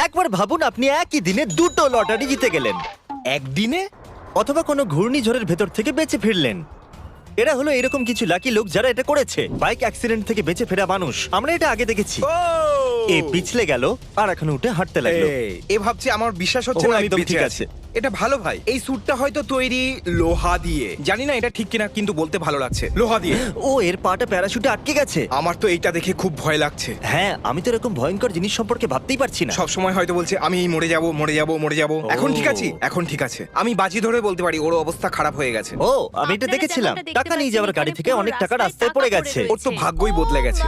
একবার ভাবুন আপনি একই দিনে দুটো লটারি জিতে গেলেন, একদিনে? অথবা কোনো ঘূর্ণিঝড়ের ভেতর থেকে বেঁচে ফিরলেন। এরা হলো এরকম কিছু লাকি লোক যারা এটা করেছে, বাইক অ্যাক্সিডেন্ট থেকে বেঁচে ফেরা মানুষ। আমরা এটা আগে দেখেছি। ও এ পিছলে গেল আর এখন উঠে হাঁটতে লাগলো। এ ভাবছি আমার বিশ্বাস হচ্ছে ও, না আমি একদম বেঁচে ঠিক আছি। আছে। এটা ভালো ভাই। এই স্যুটটা হয়তো তৈরি লোহা দিয়ে, জানি না এটা ঠিক কিনা, কিন্তু বলতে ভালো লাগছে লোহা দিয়ে। ও, এর পাটা প্যারাশুটে আটকে গেছে। আমার তো এইটা দেখে খুব ভয় লাগছে। হ্যাঁ, আমি তো এরকম ভয়ঙ্কর জিনিস সম্পর্কে ভাবতেই পারছি না। সব সময় হয়তো বলছে আমি মরে যাব মরে যাব মরে যাব। এখন ঠিক আছে, এখন ঠিক আছে। আমি বাজি ধরে বলতে পারি ওর অবস্থা খারাপ হয়ে গেছে। ও, আমি এটা দেখেছিলাম। টাকা নিয়ে যাওয়ার গাড়ি থেকে অনেক টাকা রাস্তায় পড়ে গেছে। ওর তো ভাগ্যই বদলে গেছে।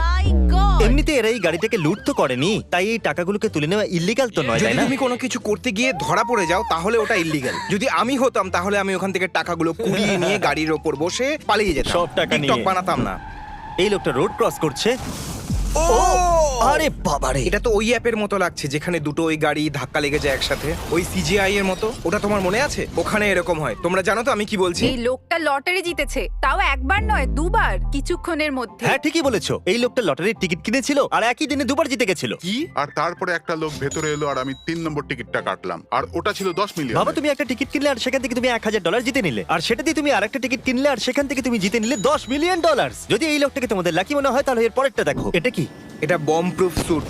এমনিতে এরা এই গাড়িটাকে লুট তো করেনি, তাই এই টাকাগুলোকে তুলে নেওয়া ইল্লিগাল তো নয়, তাই যদি না? তুমি কোনো কিছু করতে গিয়ে ধরা পড়ে যাও তাহলে ওটা ইল্লিগাল। যদি আমি হতাম তাহলে আমি ওখান থেকে টাকাগুলো কুড়িয়ে নিয়ে গাড়ির ওপর বসে পালিয়ে যেতাম, সব টাকা টিকটক নিয়ে। বানাতাম না। এই লোকটা রোড ক্রস করছে। ও আরে বাবারে, এটা তো ওই অ্যাপের মতো লাগছে যেখানে দুটো ওই গাড়ি ধাক্কা লেগে যায় একসাথে, ওই সিজিআই এর মতো। ওটা তোমার মনে আছে? ওখানে এরকম হয়। তোমরা জানো তো আমি কি বলছি? এই লোকটা লটারি জিতেছে, তাও একবার নয় দুবার কিছুক্ষণের মধ্যে। হ্যাঁ ঠিকই বলেছো। এই লোকটা লটারির টিকিট কিনেছিল আর একই দিনে দুবার জিতে গেছিল। কি? আর তারপরে একটা লোক ভেতরে এলো আর আমি 3 নম্বর টিকিটটা কাটলাম আর ওটা ছিল 10 মিলিয়ন। বাবা, তুমি একটা টিকিট কিনলে আর সেখান থেকে তুমি $1000 জিতে নিলে, আর সেটা দিয়ে তুমি আরেকটা টিকিট কিনলে আর সেখান থেকে তুমি জিতে নিলে $10 মিলিয়ন। যদি এই লোকটাকে তোমাদের লাকি মনে হয় তাহলে এর পরেরটা দেখো। এটা কি? এটা বম প্রুফ স্যুট।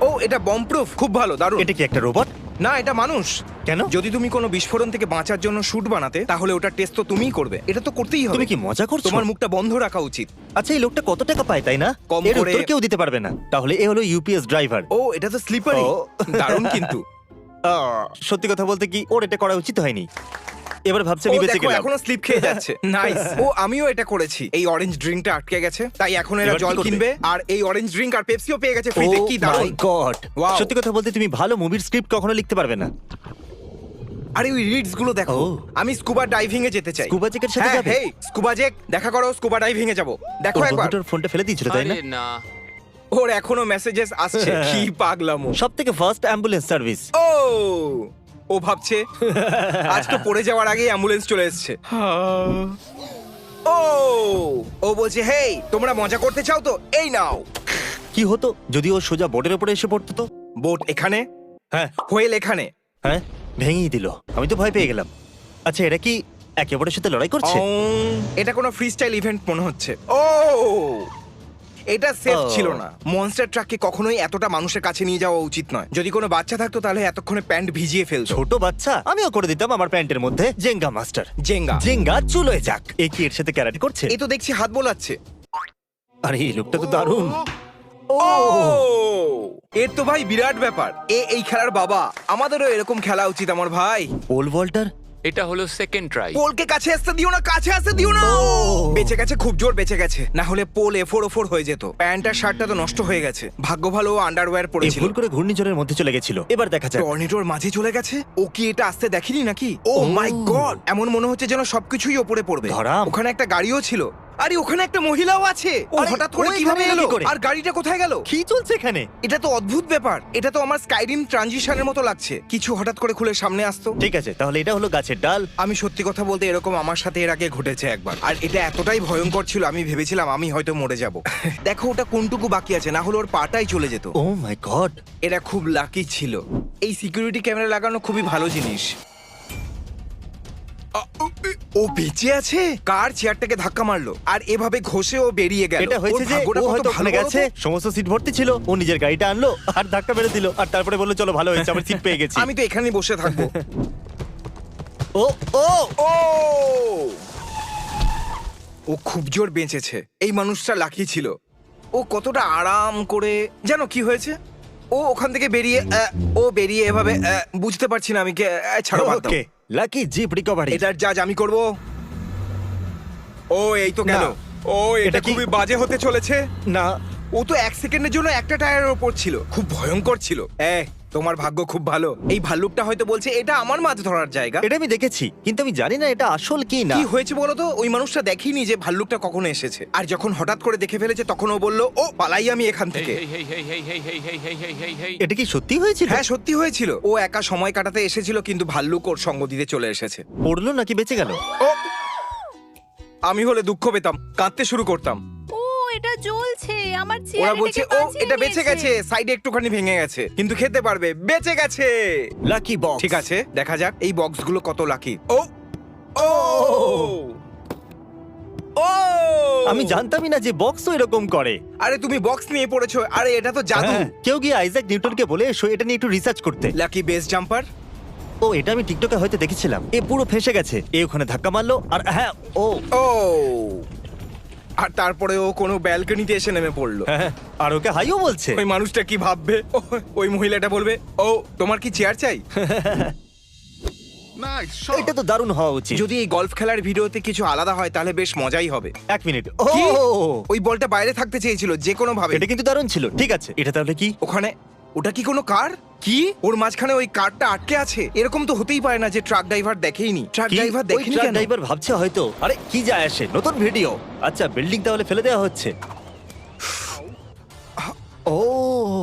ও, এটা বম প্রুফ, খুব ভালো, দারুণ। এটা কি একটা রোবট? না, এটা মানুষ। কেন? যদি তুমি কোনো বিস্ফোরণ থেকে বাঁচার জন্য শুট বানাতে তাহলে ওটা টেস্ট তো তুমিই করবে। এটা তো করতেই হবে। তুমি কি মজা করছো? তোমার মুখটা বন্ধ রাখা উচিত। আচ্ছা, এই লোকটা কত টাকা পায় তাই না? কম এর করে- উত্তর কেউ দিতে পারবে না। তাহলে এ হলো ইউপিএস ড্রাইভার। ও, এটা তো স্লিপারি। ও। দারুণ কিন্তু। সত্যি কথা বলতে কি, ওর এটা করা উচিত হয়নি। এবার ভাবছে ও আমি বেঁচে দেখো, গেলাম। এখনো স্লিপ খেয়ে যাচ্ছে। নাইস। ও, আমিও এটা করেছি। এই অরেঞ্জ ড্রিঙ্কটা আটকে গেছে, তাই এখন এরা এবার কি জল করবে? কিনবে। আর এই অরেঞ্জ ড্রিঙ্ক আর পেপসিও পেয়ে গেছে ফ্রিতে। কি Oh দারুণ। my God! Wow. সত্যি কথা বলতে তুমি ভালো মুভির স্ক্রিপ্ট কখনো লিখতে পারবে না। আরে ওই রিডস গুলো দেখো। ও। আমি স্কুবা ডাইভিং এ যেতে চাই। স্কুবা জেকের সাথে যাবে? হেই স্কুবা জেক, দেখা করো, স্কুবা ডাইভিং এ যাব। দেখো ওর একবার। বন্ধুটার ফোনটা ফেলে দিয়েছিল তাই না? আরে না, ওর এখনো মেসেজেস আসছে। কি পাগলামো। সব থেকে ফার্স্ট অ্যাম্বুলেন্স সার্ভিস। ও, ও ভাবছে আজ তো পড়ে যাওয়ার আগেই অ্যাম্বুলেন্স চলে এসেছে। ও, ও বলছে হেই তোমরা মজা করতে চাও তো এই নাও। কি হতো যদি ও সোজা বোর্ডের উপরে এসে পড়তো তো? বোট এখানে, হ্যাঁ হোয়েল এখানে। হ্যাঁ, ভেঙেই দিল। আমি তো ভয় পেয়ে গেলাম। আচ্ছা, এরা কি একে অপরের সাথে লড়াই করছে? এটা কোনো ফ্রি স্টাইল ইভেন্ট মনে হচ্ছে। ও, এটা সেফ ও। ছিল না। মনস্টার ট্রাককে কখনোই এতটা মানুষের কাছে নিয়ে যাওয়া উচিত নয়। যদি কোনো বাচ্চা থাকতো তাহলে এতক্ষণে প্যান্ট ভিজিয়ে ফেলতো। ছোট বাচ্চা, আমিও করে দিতাম আমার প্যান্টের মধ্যে জেঙ্গা মাস্টার। জেঙ্গা। জেঙ্গা চুলোয় যাক। এ কি এর সাথে ক্যারাটে করছে? এই তো দেখছি হাত বোলাচ্ছে। আরে এই লোকটা তো দারুণ। ও, এর তো ভাই বিরাট ব্যাপার। এই খেলার বাবা। আমাদেরও এরকম খেলা উচিত আমার ভাই। Pole vaulter. এটা হলো সেকেন্ড ট্রাই। পোলকে কাছে আসতে দিও না, কাছে আসতে দিও না। বেঁচে গেছে, খুব জোর বেঁচে গেছে। না হলে পোল এফোর হয়ে যেত। প্যান্ট আর শার্টটা তো নষ্ট হয়ে গেছে। ভাগ্য ভালো আন্ডারওয়্যার এই পরেছিল। ভুল করে ঘূর্ণিঝড়ের মধ্যে চলে গেছিল। এবার দেখা যাক। টর্নেডোর মাঝে চলে গেছে। ও কি এটা আসতে দেখেনি নাকি? ও মাই গড, এমন মনে হচ্ছে যেন সবকিছুই ওপরে পড়বে। ধরাম। ওখানে একটা গাড়িও ছিল। আরে ওখানে একটা মহিলাও আছে। ও আরে, হঠাৎ করে ও কিভাবে এখানে এলো এলো? কি করে? আর গাড়িটা কোথায় গেল? কি চলছে এখানে? এটা তো অদ্ভুত ব্যাপার। এটা তো আমার স্কাইরিম ট্রানজিশনের মতো লাগছে। কিছু হঠাৎ করে খুলে সামনে আসতো। ঠিক আছে, তাহলে এটা হলো গাছের ডাল। আমি সত্যি কথা বলতে এরকম আমার সাথে এর আগে ঘটেছে একবার। আর এটা এতটাই ভয়ঙ্কর ছিল আমি ভেবেছিলাম আমি হয়তো মরে যাব। দেখো ওটা কোনটুকু বাকি আছে, না হলে ওর পাটাই চলে যেত। ও মাই গড! এরা খুব লাকি ছিল। এই সিকিউরিটি ক্যামেরা লাগানো খুবই ভালো জিনিস। ও বেঁচে আছে। কার চেয়ারটাকে ধাক্কা মারলো আর এভাবে ঘষে ও বেরিয়ে গেল। এটা হয়েছে ওর যে ভাগ্যটা ও কত হয়তো ভালো ভুলে গেছে, বলো তো? সমস্ত সিট ভর্তি ছিল। ও নিজের গাড়িটা আনলো আর ধাক্কা মেরে দিল, আর তারপরে বললো চলো ভালো হয়েছে, আমার সিট পেয়ে গেছি। আমি তো এখানেই বসে থাকবো। ও ও ও, ও খুব জোর বেঁচেছে। এই মানুষটা লাকি ছিল। ও কতটা আরাম করে, জানো কি হয়েছে? ও ওখান থেকে বেরিয়ে ও বেরিয়ে এভাবে বুঝতে পারছি না আমি কে। ছাড়ো বাদ দাও। ওকে, লাকি জিপ রিকভারি। এটার জাজ আমি করব। ও এই তো গেল। না। ও এটা এটা কি? খুবই বাজে হতে চলেছে। না, ও তো 1 সেকেন্ডের জন্য একটা টায়ারের ওপর ছিল। খুব ভয়ঙ্কর ছিল। তোমার ভাগ্য খুব ভালো। এই ভাল্লুকটা হয়তো বলছে এটা আমার মাছ ধরার জায়গা। এটা আমি দেখেছি, কিন্তু আমি জানি না এটা আসল কি না। কি হয়েছে বলো তো? ওই মানুষটা দেখিনি যে ভাল্লুকটা কখন এসেছে। আর যখন হঠাৎ করে দেখে ফেলেছে তখন ও বলল ও পালাই আমি এখান হেই থেকে। হেই হেই হেই হেই হেই হেই হেই হেই হেই হেই হেই। এটা কি সত্যি হয়েছিল? হ্যাঁ সত্যি হয়েছিল। ও একা সময় কাটাতে এসেছিল কিন্তু ভাল্লুক ওর সঙ্গ দিতে চলে এসেছে। পড়লো নাকি বেঁচে গেল? ও, আমি হলে দুঃখ পেতাম, কাঁদতে শুরু করতাম। ও এটা জ্বলছে আমার ওরা চেয়ার বলছে ও এটা বেঁচে গেছে, সাইডে একটুখানি ভেঙে গেছে, কিন্তু খেতে পারবে, বেঁচে গেছে। Lucky box. ঠিক আছে, দেখা যাক এই বক্সগুলো কত লাকি। ও ও ও আমি জানতামই না যে বক্সও এরকম করে। আরে তুমি বক্স নিয়ে পড়েছো, আরে এটা তো জাদু। হ্যাঁ, কেউ গিয়ে আইজ্যাক নিউটনকে বলে এসো এটা নিয়ে একটু রিসার্চ করতে। Lucky base jumper. ও এটা আমি টিকটকে হয়তো দেখেছিলাম। এ পুরো ফেসে গেছে, এ ওখানে ধাক্কা মারলো আর হ্যাঁ ও ও আর তারপরে ও কোনো ব্যালকনিতে এসে নেমে পড়লো। হ্যাঁ, আর ওকে হাইও বলছে। ওই মানুষটা কি ভাববে? ওই মহিলাটা বলবে ও তোমার কি চেয়ার চাই? নাইস এটা তো দারুণ হওয়া উচিত। যদি এই গলফ খেলার ভিডিওতে কিছু আলাদা হয় তাহলে বেশ মজাই হবে। এক মিনিট, ও কি? ওই বলটা বাইরে থাকতে চেয়েছিল যে কোনো ভাবে। এটা কিন্তু দারুণ ছিল। ঠিক আছে, এটা তাহলে কি? ওখানে ওটা কি কোনো কার? কি ওর মাঝখানে ওই কারটা আটকে আছে? এরকম তো হতেই পারে না যে ট্রাক ড্রাইভার দেখেইনি। ট্রাক কি? ড্রাইভার ওই দেখেনি ট্রাক কেন? ড্রাইভার ভাবছে হয়তো আরে কি যায় আসে, নতুন ভিডিও। আচ্ছা বিল্ডিং তাহলে ফেলে দেওয়া হচ্ছে। ও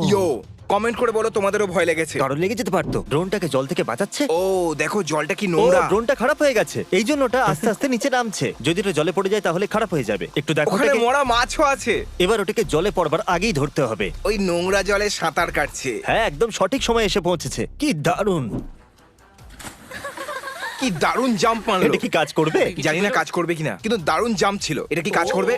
ইয়ো কমেন্ট করে বলো তোমাদেরও ভয় লেগেছে। কারণ লেগে যেতে পারতো। ড্রোনটাকে জল থেকে বাঁচাচ্ছে। ও দেখো জলটা কি ও নোংরা। ড্রোনটা খারাপ হয়ে গেছে, এই জন্য ওটা আস্তে আস্তে নিচে নামছে। যদি এটা জলে পড়ে যায় তাহলে খারাপ হয়ে যাবে। একটু দেখো ওখানে ওটাকে। মরা মাছও আছে। এবার ওটাকে জলে পড়বার আগেই ধরতে হবে। ওই নোংরা জলে সাঁতার কাটছে। হ্যাঁ একদম সঠিক সময় এসে পৌঁছেছে। কি দারুণ! কি দারুণ জাম্প মারলো। এটা কি কাজ করবে? জানি না কাজ করবে কিনা, কিন্তু দারুণ জাম্প ছিল। এটা কি কাজ করবে?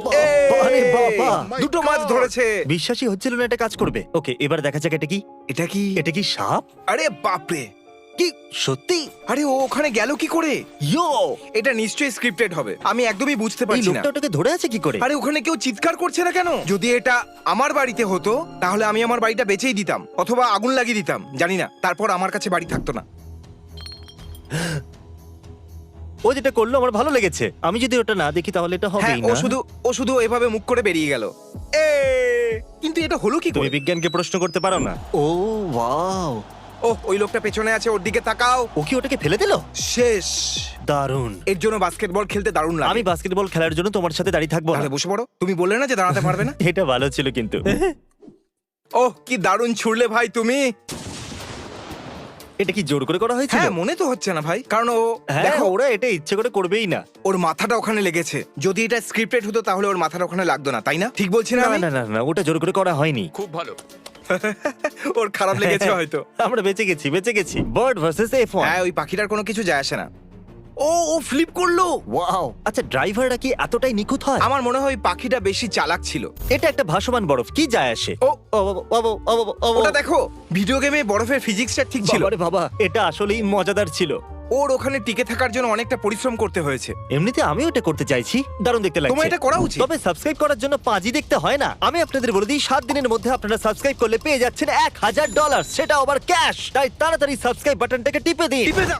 বাবা রে বাবা! দুটো মাছ ধরেছে। বিশ্বাসই হচ্ছিল না এটা কাজ করবে। ওকে এবার দেখা যাক এটা কি। এটা কি? এটা কি সাপ? আরে বাপরে, কি সত্যি? আরে ও ওখানে গেল কি করে? ইয়ো! এটা নিশ্চয়ই স্ক্রিপ্টেড হবে, আমি একদমই বুঝতে এই পারছি না। লোকটা ওটাকে ধরে আছে কি করে? আরে ওখানে কেউ চিৎকার করছে না কেন? যদি এটা আমার বাড়িতে হতো তাহলে আমি আমার বাড়িটা বেচেই দিতাম অথবা আগুন লাগিয়ে দিতাম, জানি না। তারপর আমার কাছে বাড়ি থাকতো না। ও যেটা করলো আমার ভালো লেগেছে। আমি যদি ওটা না দেখি তাহলে এটা হ্যাঁ, হবেই না। ও শুধু এভাবে মুখ করে বেরিয়ে গেল। কিন্তু এটা হলো কি তুমি করে? বিজ্ঞানকে প্রশ্ন করতে পারো না। ও ওয়াও! ওই লোকটা পেছনে আছে, ওর দিকে তাকাও। ও কি ওটাকে ফেলে দিল? শেষ। দারুণ! এর জন্য বাস্কেটবল খেলতে দারুণ লাগে। আমি বাস্কেটবল খেলার জন্য তোমার সাথে দাঁড়িয়ে থাকবো না। তাহলে বসে পড়ো। তুমি বললে না যে দাঁড়াতে পারবে না? এটা ভালো ছিল কিন্তু। কি দারুণ ছুড়লে ভাই তুমি। এটা কি জোর করে করা হয়েছিল? হ্যাঁ, মনে তো হচ্ছে না ভাই, কারণ হ্যাঁ, দেখো ওরা এটা ইচ্ছে করে করবেই না। ওর মাথাটা ওখানে লেগেছে। যদি এটা স্ক্রিপ্টেড হতো তাহলে ওর মাথাটা ওখানে লাগতো না, তাই না? ঠিক বলছি না না আমি? না না না, ওটা জোর করে করা হয়নি। খুব ভালো। ওর খারাপ লেগেছে হয়তো। আমরা বেঁচে গেছি। Bird versus F1। হ্যাঁ, ওই পাখিটার কোনো কিছু যায় আসে না। ও ফ্লিপ করলো। ওয়াও! আচ্ছা ড্রাইভাররা কি এতটাই নিখুঁত হয়? আমার মনে হয় ওই পাখিটা বেশি চালাক ছিল। এটা একটা ভাসমান বরফ, কি যায় আসে? ও, ও বাবা, ও বাবা, ও বাবা, ও বাবা। ওটা দেখো, ভিডিও গেমে বরফের ফিজিক্সটা ঠিক ছিল। বাবারে বাবা, এটা আসলেই মজাদার ছিল। ওর ওখানে টিকে থাকার জন্য অনেকটা পরিশ্রম করতে হয়েছে। এমনিতে আমিও এটা করতে চাইছি, দারুণ দেখতে লাগছে। তোমার এটা করা উচিত। তবে সাবস্ক্রাইব করার জন্য পাঁচই দেখতে হয় না। আমি আপনাদের বলে দিই 7 দিনের মধ্যে আপনারা সাবস্ক্রাইব করলে পেয়ে যাচ্ছেন $1000, সেটা আবার ক্যাশ। তাই তাড়াতাড়ি সাবস্ক্রাইব বাটনটাকে টিপে দিন। টিপে দাও।